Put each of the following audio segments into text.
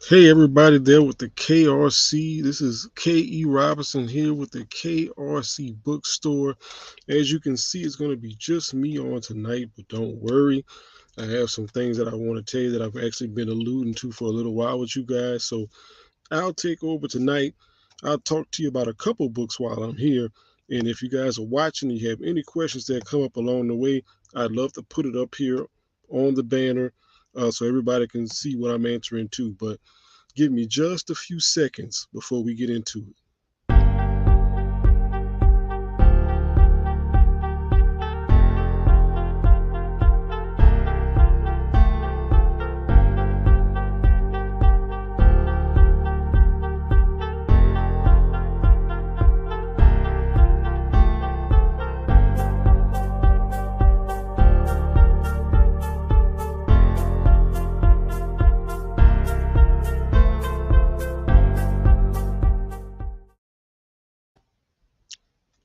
Hey everybody there with the KRC. This is K.E. Robinson here with the KRC bookstore. As you can see, it's going to be just me on tonight, but don't worry. I have some things that I want to tell you that I've actually been alluding to for a little while with you guys. So I'll take over tonight. I'll talk to you about a couple books while I'm here. And if you guys are watching and you have any questions that come up along the way, I'd love to put it up here on the banner so everybody can see what I'm answering to. But give me just a few seconds before we get into it.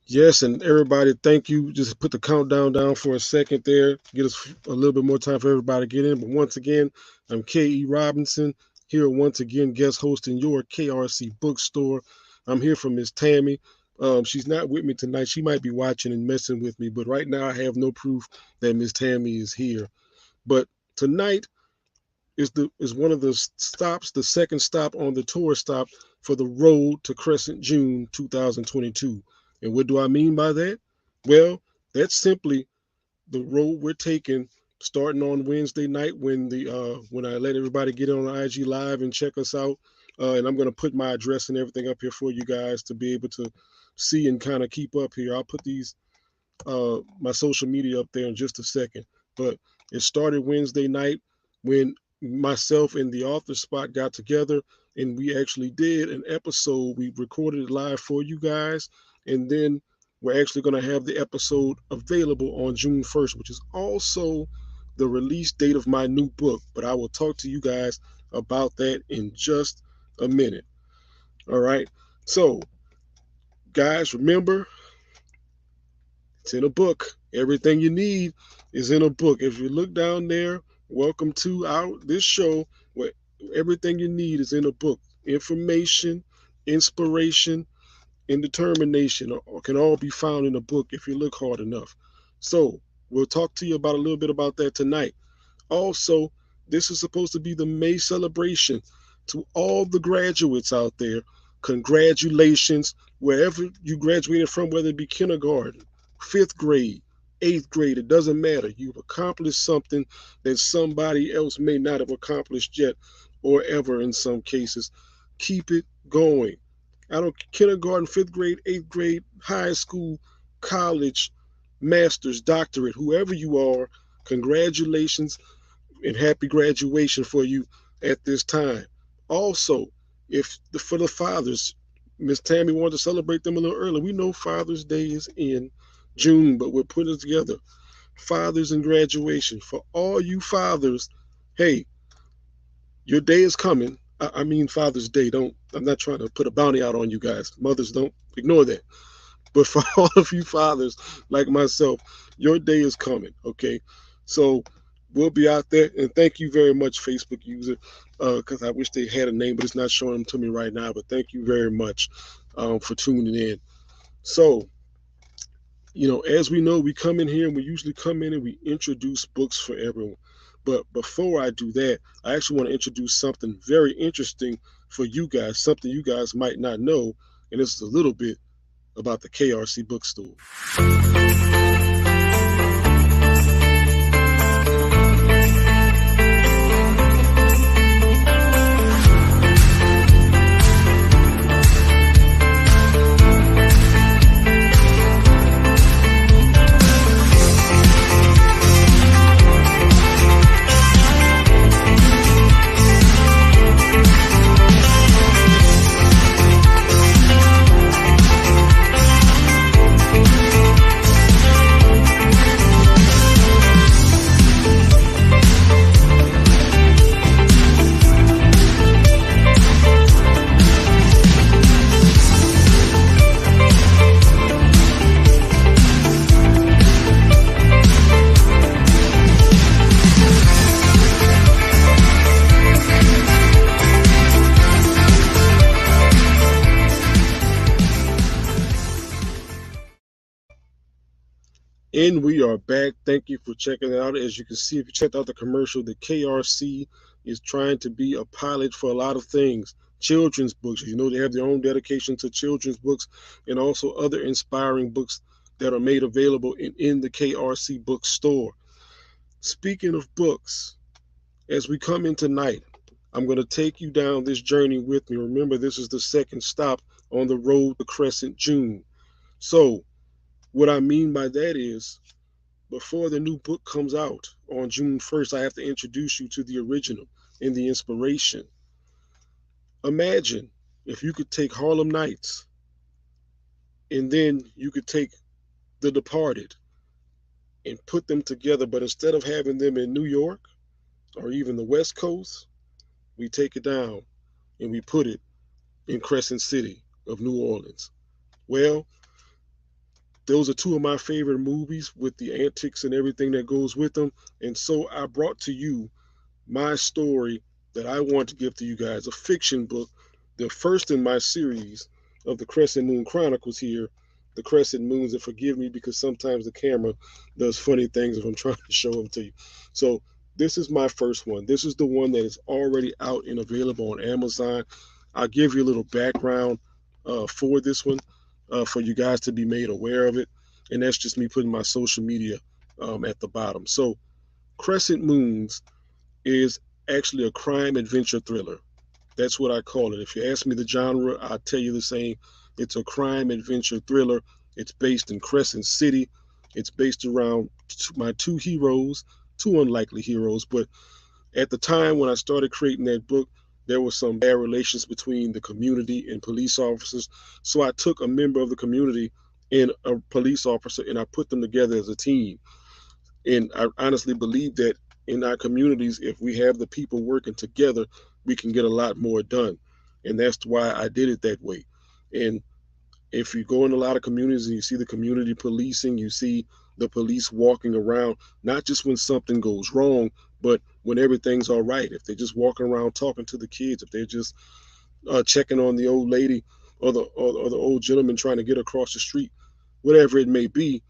Yes, and everybody, thank you. Just put the countdown down for a second there. Get us a little bit more time for everybody to get in. But once again, I'm K.E. Robinson here once again, guest hosting your KRC bookstore. I'm here for Miss Tammy. She's not with me tonight. She might be watching and messing with me, but right now I have no proof that Miss Tammy is here. But tonight is one of the stops, the second stop on the tour stop for the road to Crescent June 2022. And what do I mean by that? Well, that's simply the road we're taking starting on Wednesday night when I let everybody get on IG Live and check us out. And I'm going to put my address and everything up here for you guys to be able to see and kind of keep up here. I'll put these my social media up there in just a second. But it started Wednesday night when myself and the author spot got together and we actually did an episode. We recorded it live for you guys. And then we're actually going to have the episode available on June 1st, which is also the release date of my new book. But I will talk to you guys about that in just a minute. All right. So, guys, remember, it's in a book. Everything you need is in a book. If you look down there, welcome to this show where everything you need is in a book. Information, inspiration, and determination can all be found in a book if you look hard enough. So we'll talk to you about a little bit about that tonight. Also, this is supposed to be the May celebration to all the graduates out there. Congratulations, wherever you graduated from, whether it be kindergarten, 5th grade, 8th grade, it doesn't matter. You've accomplished something that somebody else may not have accomplished yet or ever in some cases. Keep it going. Kindergarten, 5th grade, 8th grade, high school, college, master's, doctorate, whoever you are, congratulations and happy graduation for you at this time. Also, for the fathers, Miss Tammy wanted to celebrate them a little early. We know Father's Day is in June, but we're putting it together. Fathers and graduation. For all you fathers, hey, your day is coming. I mean Father's Day. I'm not trying to put a bounty out on you guys. Mothers, don't ignore that. But for all of you fathers like myself, your day is coming, okay? So we'll be out there. And thank you very much, Facebook user, because I wish they had a name, but it's not showing them to me right now. But thank you very much for tuning in. So, as we know, we come in here and we usually come in and we introduce books for everyone. But before I do that, I actually want to introduce something very interesting for you guys, something you guys might not know. And this is a little bit about the KRC bookstore. And we are back. Thank you for checking it out. As you can see, if you checked out the commercial, the KRC is trying to be a pilot for a lot of things. Children's books. You know, they have their own dedication to children's books and also other inspiring books that are made available in the KRC bookstore. Speaking of books, as we come in tonight, I'm going to take you down this journey with me. Remember, this is the second stop on the road to Crescent June. So, what I mean by that is, before the new book comes out on June 1st, I have to introduce you to the original and the inspiration. Imagine if you could take Harlem Nights and then you could take The Departed and put them together, but instead of having them in New York or even the West Coast, we take it down and we put it in Crescent City of New Orleans. Well, those are two of my favorite movies with the antics and everything that goes with them. And so I brought to you my story that I want to give to you guys, a fiction book, the first in my series of the Crescent Moon Chronicles here, the Crescent Moons, and forgive me because sometimes the camera does funny things if I'm trying to show them to you. So this is my first one. This is the one that is already out and available on Amazon. I'll give you a little background for this one for you guys to be made aware of it. And that's just me putting my social media at the bottom. So Crescent Moons is actually a crime adventure thriller. That's what I call it. If you ask me the genre, I'll tell you the same. It's a crime adventure thriller. It's based in Crescent City. It's based around my two heroes, two unlikely heroes. But at the time when I started creating that book, there was some bad relations between the community and police officers. So I took a member of the community and a police officer and I put them together as a team. And I honestly believe that in our communities, if we have the people working together, we can get a lot more done. And that's why I did it that way. And if you go in a lot of communities and you see the community policing, you see the police walking around, not just when something goes wrong, but when everything's all right. If they're just walking around talking to the kids, if they're just checking on the old lady or the old gentleman trying to get across the street, whatever it may be,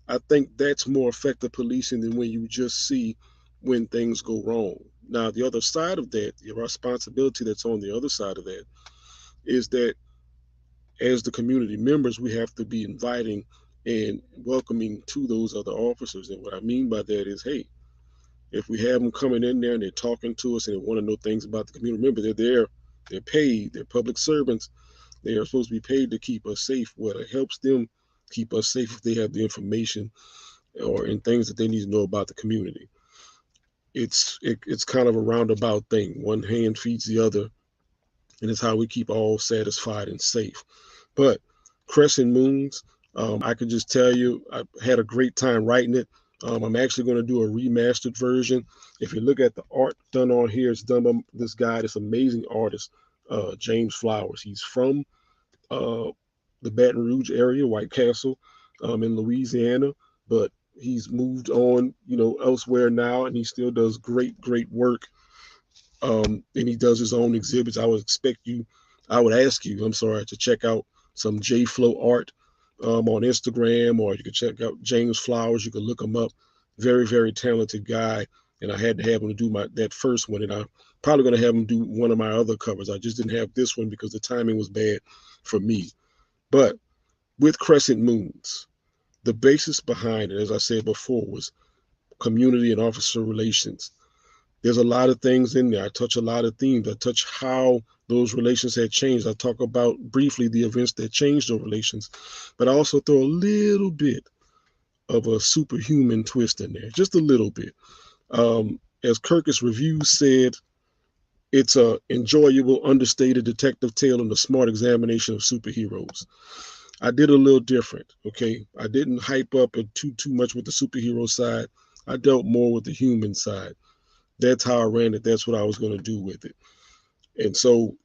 I think that's more effective policing than when you just see when things go wrong. Now, the other side of that, the responsibility that's on the other side of that, is that as the community members, we have to be inviting and welcoming to those other officers. And what I mean by that is, hey, if we have them coming in there and they're talking to us and they want to know things about the community, remember they're there, they're paid, they're public servants. They are supposed to be paid to keep us safe. Well, it helps them keep us safe if they have the information or in things that they need to know about the community. It's kind of a roundabout thing. One hand feeds the other, and it's how we keep all satisfied and safe. But Crescent Moons, I can just tell you, I had a great time writing it. I'm actually going to do a remastered version. If you look at the art done on here, it's done by this guy, this amazing artist, James Flowers. He's from uh, the Baton Rouge area, White Castle, in Louisiana, but he's moved on, elsewhere now, and he still does great, great work. And he does his own exhibits. I would ask you, I'm sorry, to check out some J Flow art on Instagram, or you can check out James Flowers. You can look him up. Very, very talented guy. And I had to have him to do that first one, and I'm probably going to have him do one of my other covers. I just didn't have this one because the timing was bad for me. But with Crescent Moons, the basis behind it, as I said before, was community and officer relations. There's a lot of things in there. I touch a lot of themes. I touch how those relations had changed. I talk about briefly the events that changed those relations, but I also throw a little bit of a superhuman twist in there, just a little bit. As Kirkus Reviews said, it's a enjoyable, understated detective tale and a smart examination of superheroes. I did a little different, okay? I didn't hype up it too much with the superhero side. I dealt more with the human side. That's how I ran it. That's what I was going to do with it. And so,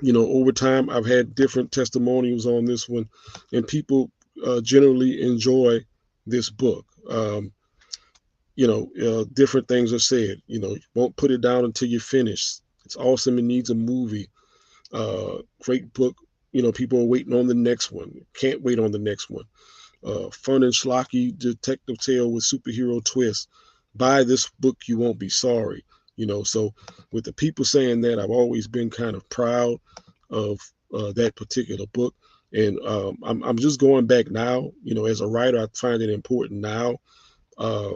over time, I've had different testimonials on this one, and people generally enjoy this book. Different things are said. You won't put it down until you finish. It's awesome. It needs a movie. Great book. People are waiting on the next one. Can't wait on the next one. fun and schlocky detective tale with superhero twists. Buy this book, you won't be sorry. So with the people saying that, I've always been kind of proud of that particular book. And I'm just going back now, as a writer, I find it important now, uh,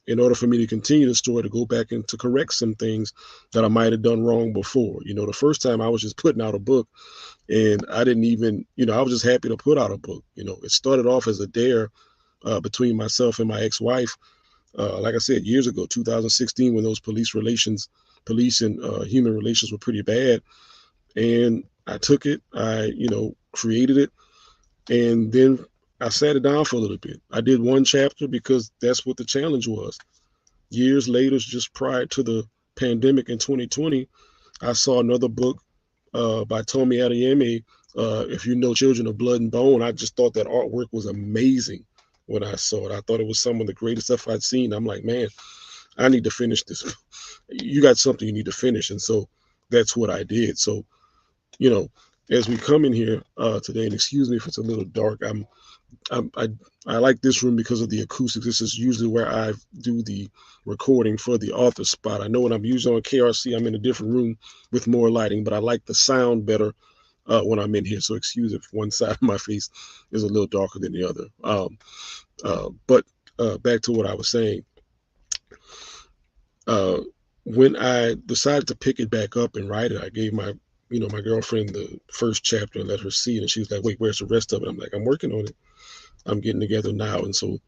in order for me to continue the story, to go back and to correct some things that I might have done wrong before. The first time I was just putting out a book, and I didn't even, I was just happy to put out a book. It started off as a dare between myself and my ex-wife. Like I said, years ago, 2016, when those police and human relations were pretty bad. And I took it, I, created it, and then I sat it down for a little bit. I did one chapter because that's what the challenge was. Years later, just prior to the pandemic in 2020, I saw another book by Tomi Adeyemi, If You Know Children of Blood and Bone. I just thought that artwork was amazing when I saw it. I thought it was some of the greatest stuff I'd seen. I'm like, man, I need to finish this. You got something you need to finish. And so that's what I did. So, as we come in here today, and excuse me if it's a little dark, I like this room because of the acoustics. This is usually where I do the recording for the author spot. I know when I'm usually on KRC, I'm in a different room with more lighting, but I like the sound better when I'm in here. So excuse if one side of my face is a little darker than the other. But back to what I was saying. When I decided to pick it back up and write it, I gave my girlfriend the first chapter and let her see it. And she was like, wait, where's the rest of it? I'm like, I'm working on it. I'm getting together now. And so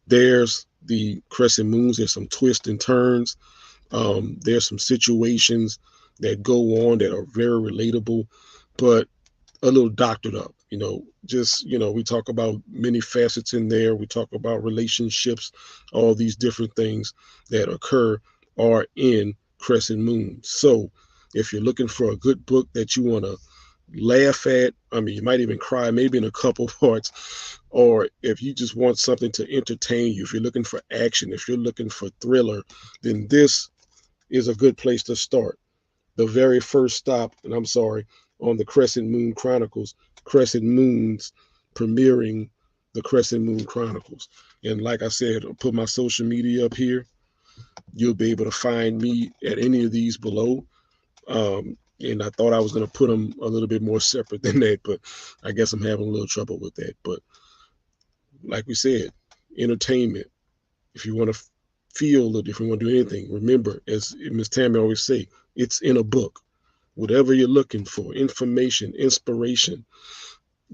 there's the crescent moons. There's some twists and turns. There's some situations that go on that are very relatable, but a little doctored up. We talk about many facets in there. We talk about relationships, all these different things that occur are in crescent moons. So if you're looking for a good book that you want to laugh at, you might even cry maybe in a couple parts, or if you just want something to entertain you, if you're looking for action, if you're looking for thriller, then this is a good place to start. The very first stop, and I'm sorry, on the Crescent Moon Chronicles, Crescent Moons premiering the Crescent Moon Chronicles. And like I said, I'll put my social media up here. You'll be able to find me at any of these below. And I thought I was going to put them a little bit more separate than that, but I guess I'm having a little trouble with that. But like we said, entertainment. If you want to feel it, if you want to do anything, remember, as Ms. Tammy always say, it's in a book. Whatever you're looking for, information, inspiration,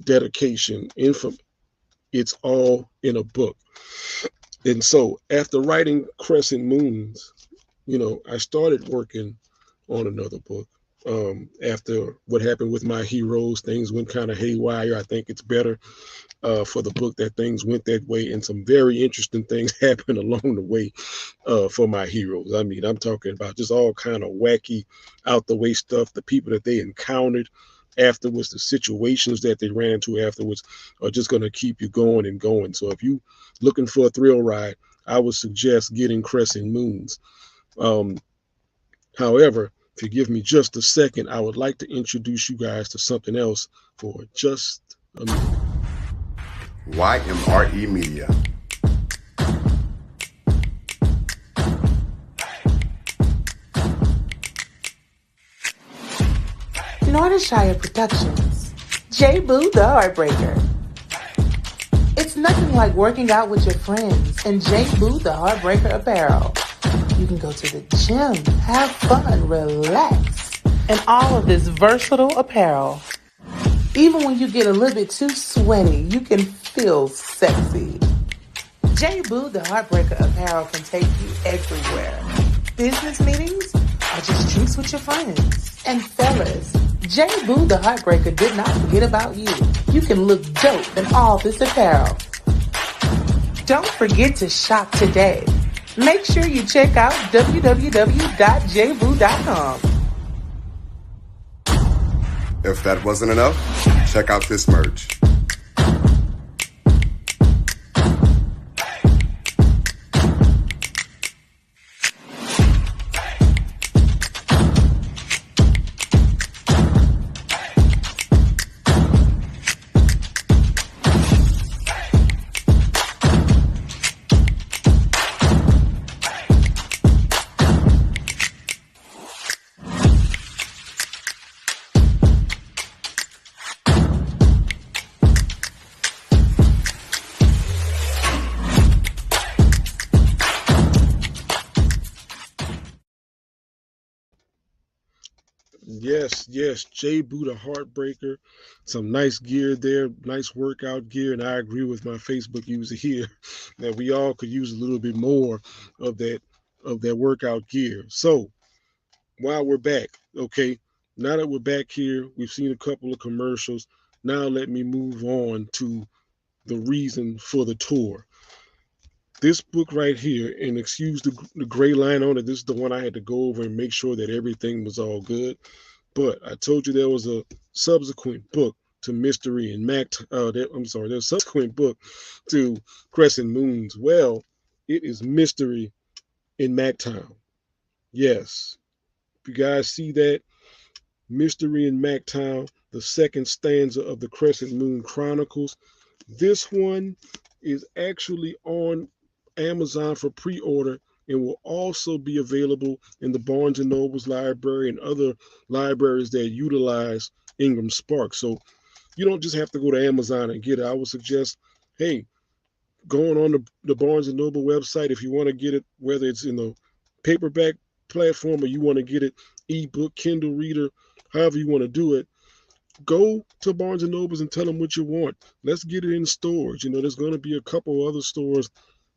dedication, it's all in a book. And so after writing Crescent Moons, I started working on another book. After what happened with my heroes, things went kind of haywire. I think it's better for the book that things went that way, and some very interesting things happened along the way for my heroes. I'm talking about just all kind of wacky, out the way stuff. The people that they encountered afterwards, the situations that they ran into afterwards are just going to keep you going and going. So if you looking for a thrill ride, I would suggest getting Crescent Moons. However, if you give me just a second, I would like to introduce you guys to something else for just a minute. YMRE Media. Nordershire Productions. J. Boo the Heartbreaker. It's nothing like working out with your friends and J. Boo the Heartbreaker apparel. You can go to the gym, have fun, relax, and all of this versatile apparel. Even when you get a little bit too sweaty, you can feel sexy. J. Boo the Heartbreaker apparel can take you everywhere. Business meetings or just drinks with your friends. And fellas, J. Boo the Heartbreaker did not forget about you. You can look dope in all this apparel. Don't forget to shop today. Make sure you check out www.jboo.com. If that wasn't enough, check out this merch. Yes, Jay Buddha Heartbreaker. Some nice gear there, nice workout gear, and I agree with my Facebook user here that we all could use a little bit more of that workout gear. So while we're back, okay, now that we're back here, we've seen a couple of commercials. Now let me move on to the reason for the tour. This book right here, and excuse the gray line on it, this is the one I had to go over and make sure that everything was all good. But I told you there was a subsequent book to Mystery and I'm sorry, there's a subsequent book to Crescent Moons. Well, it is Mystery in MacTown. Yes. If you guys see that, Mystery in MacTown, the second stanza of the Crescent Moon Chronicles. This one is actually on Amazon for pre-order and will also be available in the Barnes and Noble's library and other libraries that utilize Ingram Spark. So you don't just have to go to Amazon and get it. I would suggest, hey, going on the Barnes and Noble website, if you want to get it, whether it's in the paperback platform or you want to get it ebook, Kindle reader, however you want to do it, go to Barnes and Nobles and tell them what you want. Let's get it in stores. There's going to be a couple other stores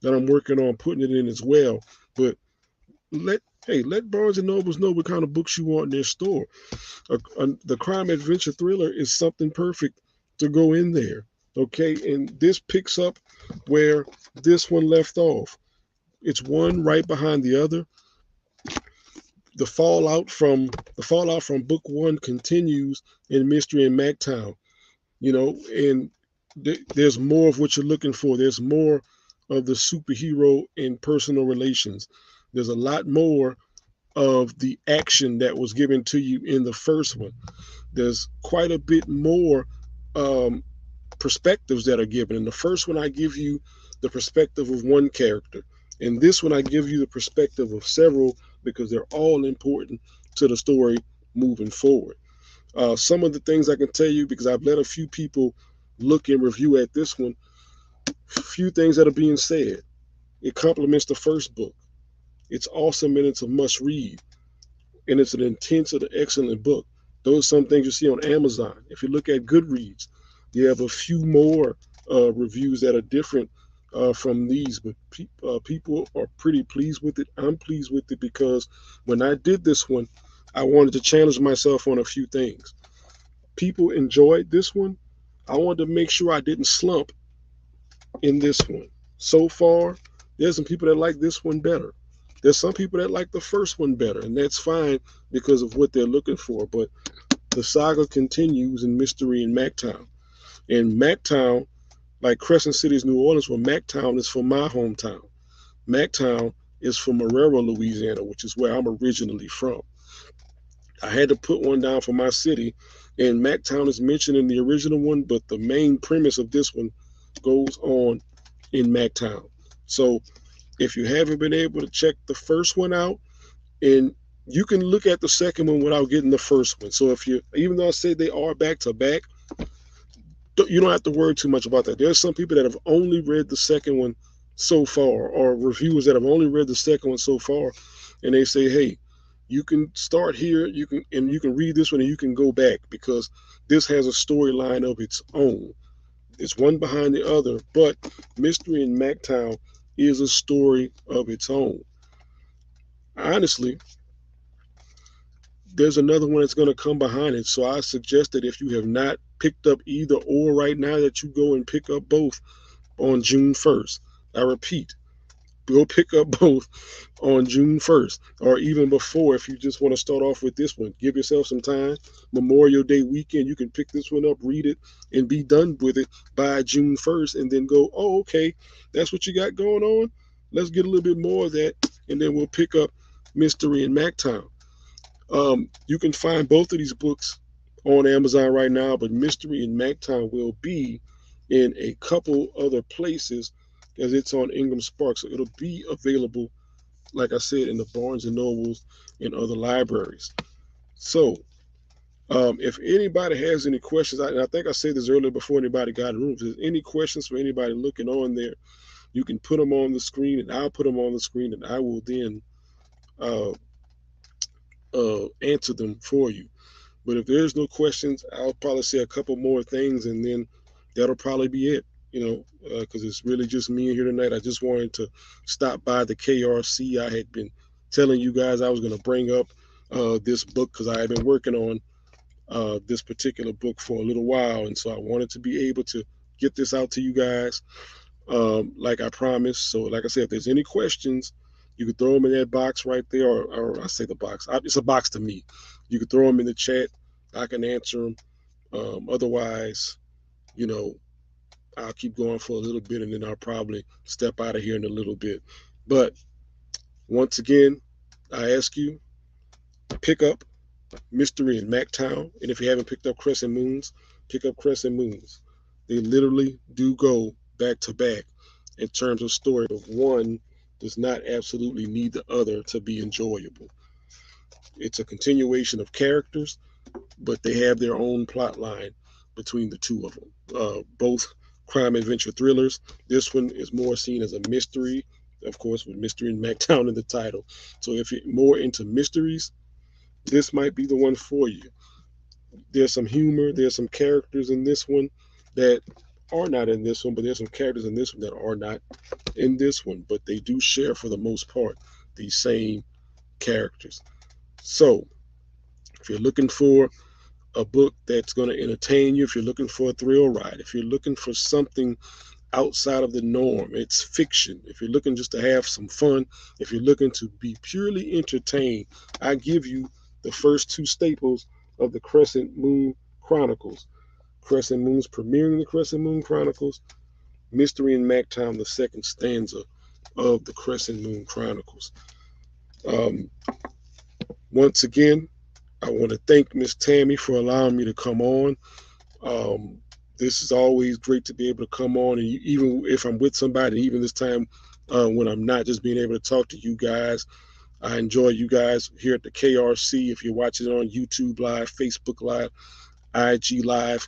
that I'm working on putting it in as well. But let Barnes and Nobles know what kind of books you want in their store. The crime adventure thriller is something perfect to go in there. Okay, and this picks up where this one left off. It's one right behind the other. The fallout from book one continues in Mystery in MacTown. And there's more of what you're looking for. There's more of the superhero and personal relations. There's a lot more of the action that was given to you in the first one. There's quite a bit more um, perspectives that are given. In the first one, I give you the perspective of one character. In this one, I give you the perspective of several because they're all important to the story moving forward. Some of the things I can tell you, because I've let a few people look and review at this one, few things that are being said. It complements the first book. It's awesome and it's a must read. And it's an intense and excellent book. Those are some things you see on Amazon. If you look at Goodreads, you have a few more reviews that are different from these, but people are pretty pleased with it. I'm pleased with it because when I did this one, I wanted to challenge myself on a few things. People enjoyed this one. I wanted to make sure I didn't slump in this one. So far, there's some people that like this one better. There's some people that like the first one better, and that's fine because of what they're looking for. But the saga continues in Mystery in MacTown. And MacTown, like Crescent City's New Orleans, where MacTown is from my hometown. MacTown is from Marrero, Louisiana, which is where I'm originally from. I had to put one down for my city, and MacTown is mentioned in the original one, but the main premise of this one goes on in MacTown. So if you haven't been able to check the first one out, and you can look at the second one without getting the first one. So even though I say they are back to back, you don't have to worry too much about that. There's some people that have only read the second one so far, or reviewers that have only read the second one so far, and they say, hey, you can start here, you can read this one and you can go back because this has a storyline of its own. It's one behind the other, but Mystery in MacTown is a story of its own. Honestly, there's another one that's going to come behind it. So I suggest that if you have not picked up either or right now, that you go and pick up both on June 1st. I repeat, go pick up both on June 1st or even before if you just want to start off with this one. Give yourself some time. Memorial Day weekend, you can pick this one up, read it, and be done with it by June 1st and then go, oh, okay, that's what you got going on? Let's get a little bit more of that, and then we'll pick up Mystery in MacTown. You can find both of these books on Amazon right now, but Mystery in MacTown will be in a couple other places as it's on Ingram Spark. So it'll be available, like I said, in the Barnes and Nobles and other libraries. So if anybody has any questions, and I think I said this earlier before anybody got in the room, if there's any questions for anybody looking on there, you can put them on the screen and I'll put them on the screen and I will then answer them for you. But if there's no questions, I'll probably say a couple more things, and then that'll probably be it. Because it's really just me here tonight. I just wanted to stop by the KRC. I had been telling you guys I was going to bring up this book because I had been working on this particular book for a little while, and so I wanted to be able to get this out to you guys, like I promised. So, like I said, if there's any questions, you can throw them in that box right there, or I say the box. It's a box to me. You can throw them in the chat. I can answer them. Otherwise, you know, I'll keep going for a little bit, and then I'll probably step out of here in a little bit. But once again, I ask you, pick up Mystery in Mactown. And if you haven't picked up Crescent Moons, pick up Crescent Moons. They literally do go back to back in terms of story, but one does not absolutely need the other to be enjoyable. It's a continuation of characters, but they have their own plot line between the two of them. Both crime adventure thrillers. This one is more seen as a mystery, of course, with Mystery in Mactown in the title. So if you're more into mysteries, this might be the one for you. There's some humor, there's some characters in this one that are not in this one, but there's some characters in this one that are not in this one, but they do share for the most part these same characters. So, if you're looking for a book that's going to entertain you, if you're looking for a thrill ride, if you're looking for something outside of the norm, it's fiction. If you're looking just to have some fun, if you're looking to be purely entertained, I give you the first two staples of the Crescent Moon Chronicles. Crescent Moon's premiering the Crescent Moon Chronicles, Mystery in Mactown, the second stanza of the Crescent Moon Chronicles. Um, Once again, I want to thank Miss Tammy for allowing me to come on. Um, this is always great to be able to come on, and even if I'm with somebody, even this time when I'm not, just being able to talk to you guys. I enjoy you guys here at the KRC. If you're watching it on YouTube Live, Facebook Live, IG Live,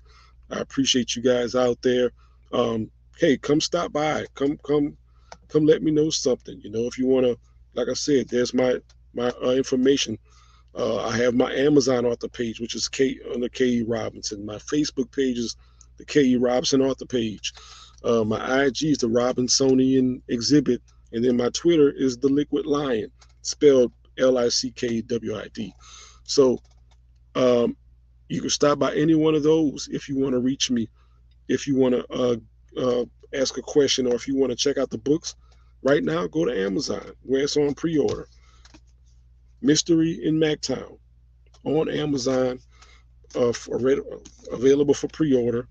I appreciate you guys out there. Hey, come stop by. Come let me know something. If you want to, like I said, there's my information. I have my Amazon author page, which is under K.E. Robinson. My Facebook page is the K.E. Robinson author page. My IG is the Robinsonian Exhibit, and then my Twitter is the Liquid Lion, spelled LICKWID. So you can stop by any one of those if you want to reach me, if you want to ask a question, or if you want to check out the books. Right now, go to Amazon where it's on pre-order. Mystery in Mactown on Amazon, available for pre-order.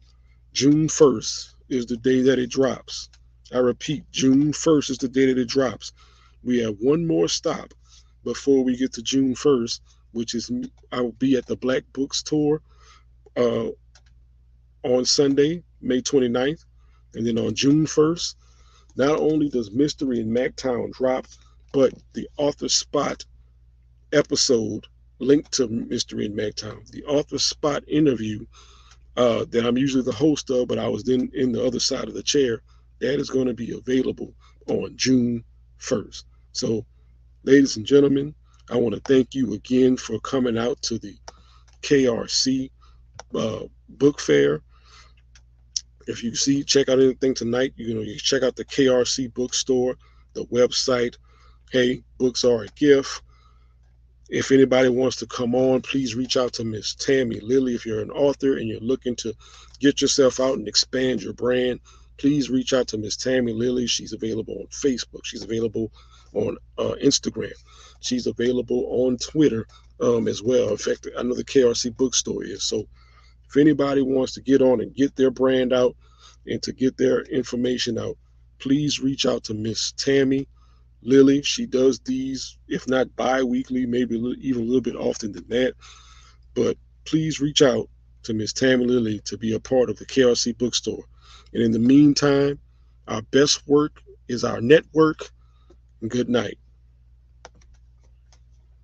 June 1st is the day that it drops. I repeat, June 1st is the day that it drops. We have one more stop before we get to June 1st, which is I will be at the Black Bookstore uh, on Sunday, May 29th. And then on June 1st, not only does Mystery in Mactown drop, but the author spot episode linked to Mystery in Mactown, the author spot interview that I'm usually the host of, but I was then in the other side of the chair, that is going to be available on June 1st. So, ladies and gentlemen, I want to thank you again for coming out to the KRC book fair. If you check out anything tonight, you check out the KRC bookstore, the website. Hey, books are a gift. If anybody wants to come on, please reach out to Miss Tammy Lilly. If you're an author and you're looking to get yourself out and expand your brand, please reach out to Miss Tammy Lilly. She's available on Facebook. She's available on Instagram. She's available on Twitter as well. In fact, I know the KRC bookstore is. So if anybody wants to get on and get their brand out and to get their information out, please reach out to Miss Tammy Lilly. She does these, if not bi-weekly, maybe even a little bit often than that. But please reach out to Miss Tammy Lilly to be a part of the KRC bookstore. And in the meantime, our best work is our network. And good night.